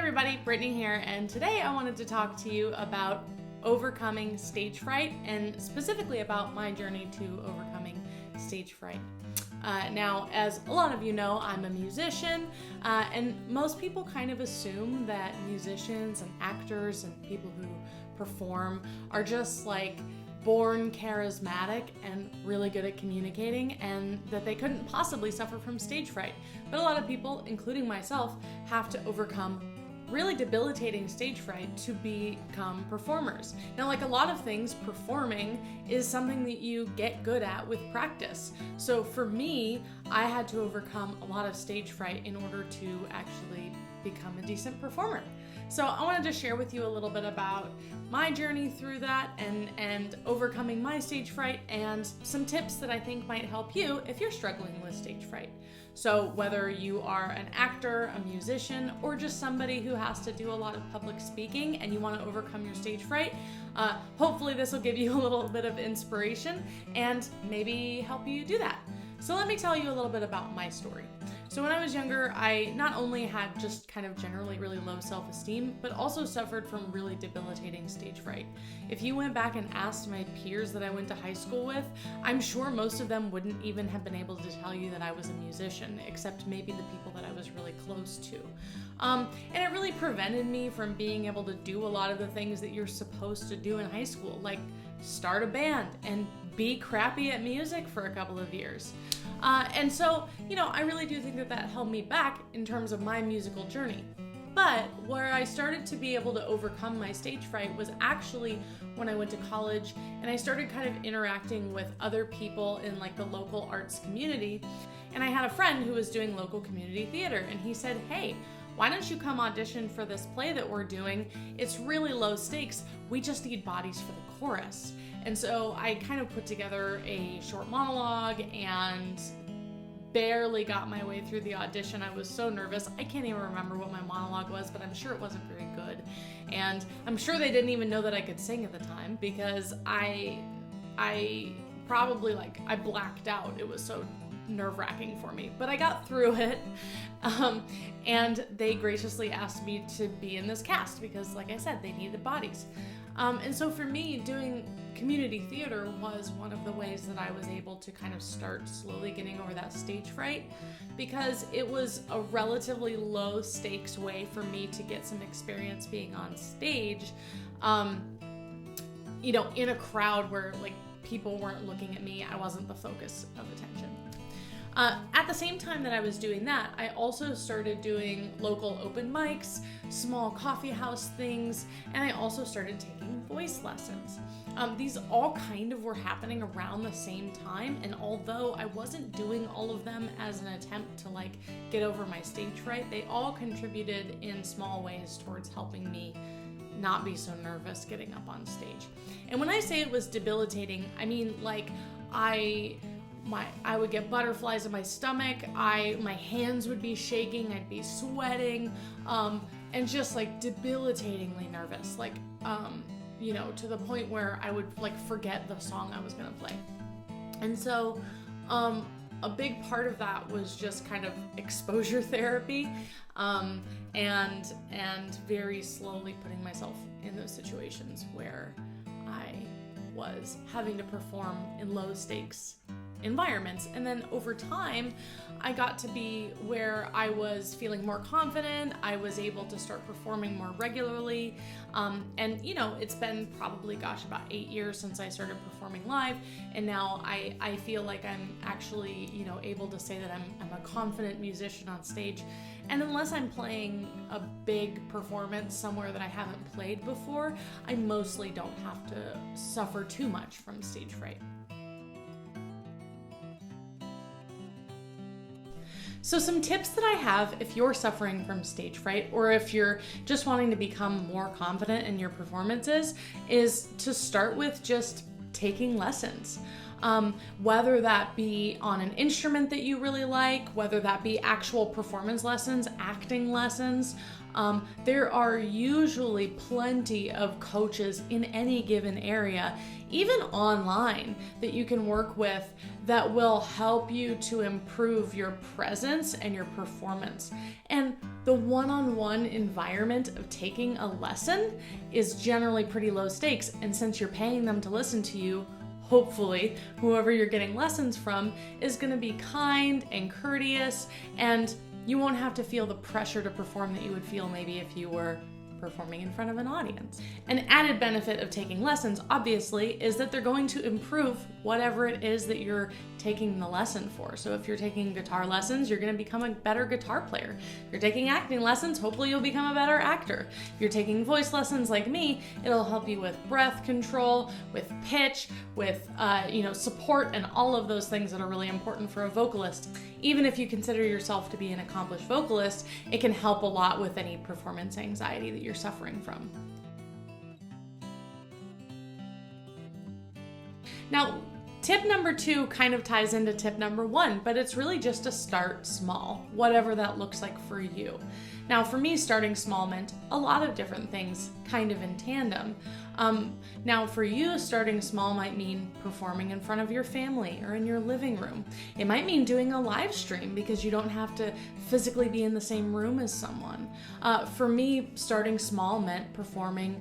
everybody, Brittany here, and today I wanted to talk to you about overcoming stage fright, and specifically about my journey to overcoming stage fright. Now, as a lot of you know, I'm a musician, and most people kind of assume that musicians and actors and people who perform are just like born charismatic and really good at communicating, and that they couldn't possibly suffer from stage fright. But a lot of people, including myself, have to overcome really debilitating stage fright to become performers. Now, like a lot of things, performing is something that you get good at with practice. So for me, I had to overcome a lot of stage fright in order to actually become a decent performer. So I wanted to share with you a little bit about my journey through that and overcoming my stage fright, and some tips that I think might help you if you're struggling with stage fright. So whether you are an actor, a musician, or just somebody who has to do a lot of public speaking and you want to overcome your stage fright, hopefully this will give you a little bit of inspiration and maybe help you do that. So let me tell you a little bit about my story. So when I was younger, I not only had just kind of generally really low self-esteem, but also suffered from really debilitating stage fright. If you went back and asked my peers that I went to high school with, I'm sure most of them wouldn't even have been able to tell you that I was a musician, except maybe the people that I was really close to. And it really prevented me from being able to do a lot of the things that you're supposed to do in high school, like start a band and be crappy at music for a couple of years. And so, I really do think that held me back in terms of my musical journey. But where I started to be able to overcome my stage fright was actually when I went to college and I started kind of interacting with other people in like the local arts community. And I had a friend who was doing local community theater, and he said, "Hey, why don't you come audition for this play that we're doing? It's really low stakes. We just need bodies for the chorus." And so I kind of put together a short monologue and barely got my way through the audition. I was so nervous. I can't even remember what my monologue was, but I'm sure it wasn't very good. And I'm sure they didn't even know that I could sing at the time, because I probably I blacked out. It was so nerve-wracking for me, but I got through it. And they graciously asked me to be in this cast because, like I said, they needed bodies. And so for me, doing community theater was one of the ways that I was able to kind of start slowly getting over that stage fright, because it was a relatively low stakes way for me to get some experience being on stage, in a crowd where people weren't looking at me. I wasn't the focus of attention. At the same time that I was doing that, I also started doing local open mics, small coffee house things, and I also started taking voice lessons. These all kind of were happening around the same time, and although I wasn't doing all of them as an attempt to get over my stage fright, they all contributed in small ways towards helping me not be so nervous getting up on stage. And when I say it was debilitating, I mean I would get butterflies in my stomach, my hands would be shaking, I'd be sweating, and just debilitatingly nervous, to the point where I would forget the song I was gonna play. And so a big part of that was just kind of exposure therapy, and very slowly putting myself in those situations where I was having to perform in low stakes environments. And then over time, I got to be where I was feeling more confident. I was able to start performing more regularly. And it's been probably, about 8 years since I started performing live. And now I feel like I'm actually, able to say that I'm a confident musician on stage. And unless I'm playing a big performance somewhere that I haven't played before, I mostly don't have to suffer too much from stage fright. So some tips that I have if you're suffering from stage fright, or if you're just wanting to become more confident in your performances, is to start with just taking lessons. Whether that be on an instrument that you really like, whether that be actual performance lessons, acting lessons, There are usually plenty of coaches in any given area, even online, that you can work with that will help you to improve your presence and your performance. And the one-on-one environment of taking a lesson is generally pretty low stakes. And since you're paying them to listen to you, hopefully whoever you're getting lessons from is going to be kind and courteous, and you won't have to feel the pressure to perform that you would feel maybe if you were performing in front of an audience. An added benefit of taking lessons, obviously, is that they're going to improve whatever it is that you're taking the lesson for. So if you're taking guitar lessons, you're going to become a better guitar player. If you're taking acting lessons, hopefully you'll become a better actor. If you're taking voice lessons like me, it'll help you with breath control, with pitch, with support, and all of those things that are really important for a vocalist. Even if you consider yourself to be an accomplished vocalist, it can help a lot with any performance anxiety that you're suffering from. Now, tip number 2 kind of ties into tip number 1, but it's really just to start small, whatever that looks like for you. Now, for me, starting small meant a lot of different things kind of in tandem. Now, for you, starting small might mean performing in front of your family or in your living room. It might mean doing a live stream because you don't have to physically be in the same room as someone. For me, starting small meant performing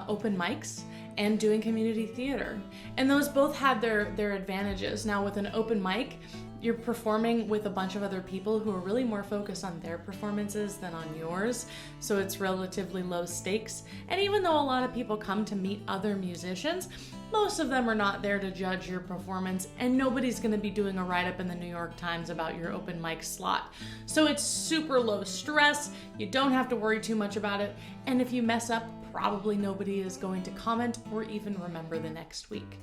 open mics and doing community theater. And those both had their advantages. Now, with an open mic, you're performing with a bunch of other people who are really more focused on their performances than on yours, so it's relatively low stakes. And even though a lot of people come to meet other musicians, most of them are not there to judge your performance, and nobody's going to be doing a write-up in the New York Times about your open mic slot. So it's super low stress, you don't have to worry too much about it, and if you mess up, probably nobody is going to comment or even remember the next week.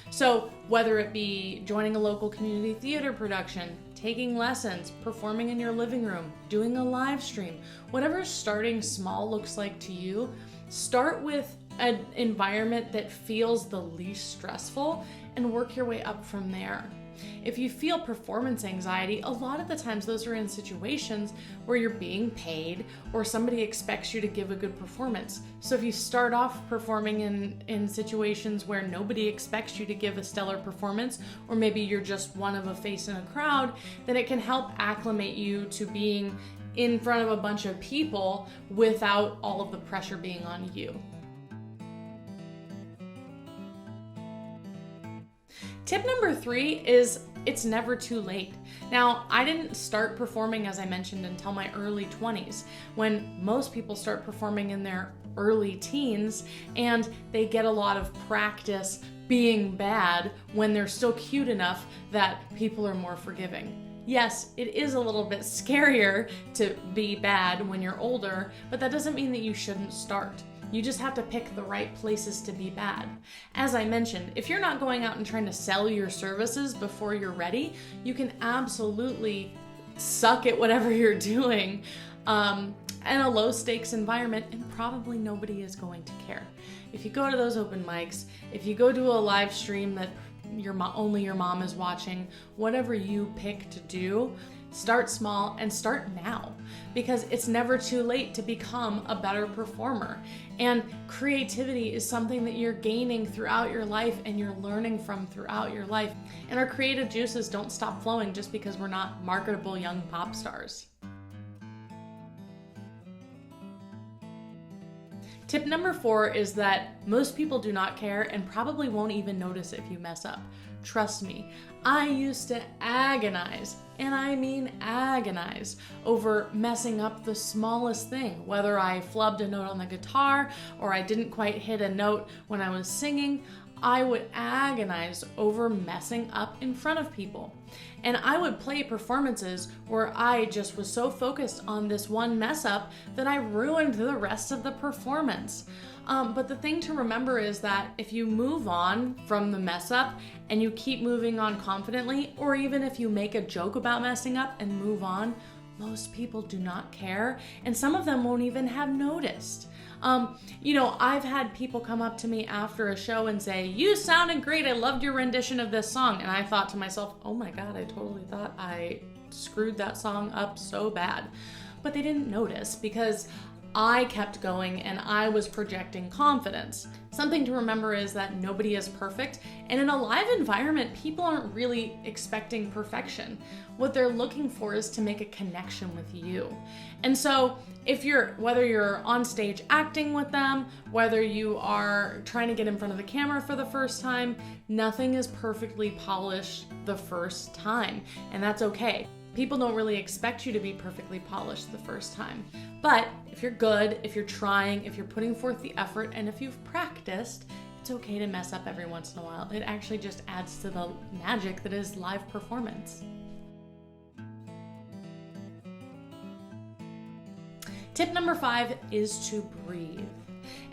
So whether it be joining a local community theater production, taking lessons, performing in your living room, doing a live stream, whatever starting small looks like to you, start with an environment that feels the least stressful and work your way up from there. If you feel performance anxiety, a lot of the times those are in situations where you're being paid or somebody expects you to give a good performance. So if you start off performing in situations where nobody expects you to give a stellar performance, or maybe you're just one of a face in a crowd, then it can help acclimate you to being in front of a bunch of people without all of the pressure being on you. Tip number 3 is it's never too late. Now, I didn't start performing, as I mentioned, until my early 20s, when most people start performing in their early teens, and they get a lot of practice being bad when they're still cute enough that people are more forgiving. Yes, it is a little bit scarier to be bad when you're older, but that doesn't mean that you shouldn't start. You just have to pick the right places to be bad. As I mentioned, if you're not going out and trying to sell your services before you're ready, you can absolutely suck at whatever you're doing in a low stakes environment, and probably nobody is going to care. If you go to those open mics, if you go to a live stream that only your mom is watching, whatever you pick to do, start small and start now, because it's never too late to become a better performer. And creativity is something that you're gaining throughout your life and you're learning from throughout your life. And our creative juices don't stop flowing just because we're not marketable young pop stars. Tip number 4 is that most people do not care and probably won't even notice if you mess up. Trust me, I used to agonize, and I mean agonize, over messing up the smallest thing, whether I flubbed a note on the guitar or I didn't quite hit a note when I was singing. I would agonize over messing up in front of people. And I would play performances where I just was so focused on this one mess up that I ruined the rest of the performance. But the thing to remember is that if you move on from the mess up and you keep moving on confidently, or even if you make a joke about messing up and move on, most people do not care, and some of them won't even have noticed. I've had people come up to me after a show and say, "You sounded great, I loved your rendition of this song." And I thought to myself, oh my God, I totally thought I screwed that song up so bad. But they didn't notice because I kept going and I was projecting confidence. Something to remember is that nobody is perfect, and in a live environment, people aren't really expecting perfection. What they're looking for is to make a connection with you. And so whether you're on stage acting with them, whether you are trying to get in front of the camera for the first time, nothing is perfectly polished the first time, and that's okay. People don't really expect you to be perfectly polished the first time. But if you're good, if you're trying, if you're putting forth the effort, and if you've practiced, it's okay to mess up every once in a while. It actually just adds to the magic that is live performance. Tip number 5 is to breathe.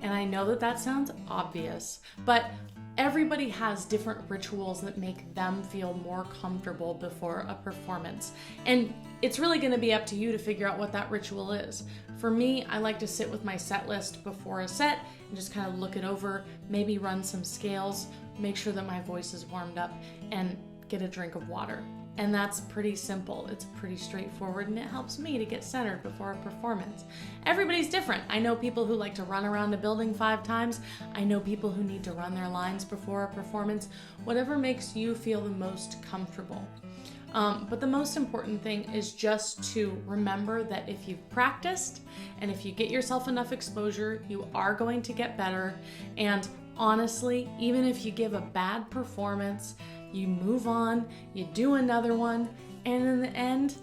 And I know that sounds obvious, but everybody has different rituals that make them feel more comfortable before a performance. And it's really going to be up to you to figure out what that ritual is. For me, I like to sit with my set list before a set and just kind of look it over, maybe run some scales, make sure that my voice is warmed up, and get a drink of water. And that's pretty simple. It's pretty straightforward, and it helps me to get centered before a performance. Everybody's different. I know people who like to run around a building 5 times. I know people who need to run their lines before a performance. Whatever makes you feel the most comfortable. But the most important thing is just to remember that if you've practiced and if you get yourself enough exposure, you are going to get better. And honestly, even if you give a bad performance, you move on, you do another one, and in the end,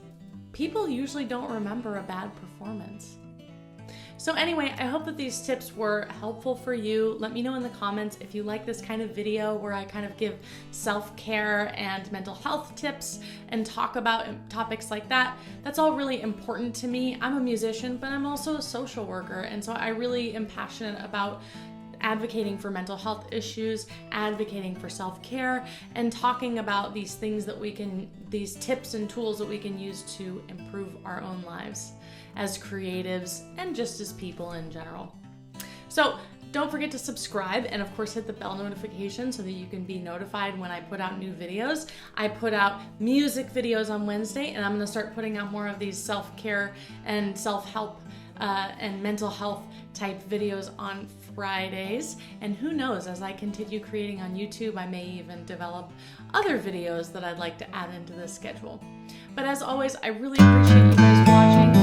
people usually don't remember a bad performance. So anyway, I hope that these tips were helpful for you. Let me know in the comments if you like this kind of video where I kind of give self-care and mental health tips and talk about topics like that. That's all really important to me. I'm a musician, but I'm also a social worker, and so I really am passionate about advocating for mental health issues, advocating for self-care, and talking about these things that these tips and tools that we can use to improve our own lives as creatives and just as people in general. So don't forget to subscribe and of course hit the bell notification so that you can be notified when I put out new videos. I put out music videos on Wednesday, and I'm going to start putting out more of these self-care and self-help and mental health type videos on Fridays. And who knows, as I continue creating on YouTube, I may even develop other videos that I'd like to add into this schedule. But as always, I really appreciate you guys watching.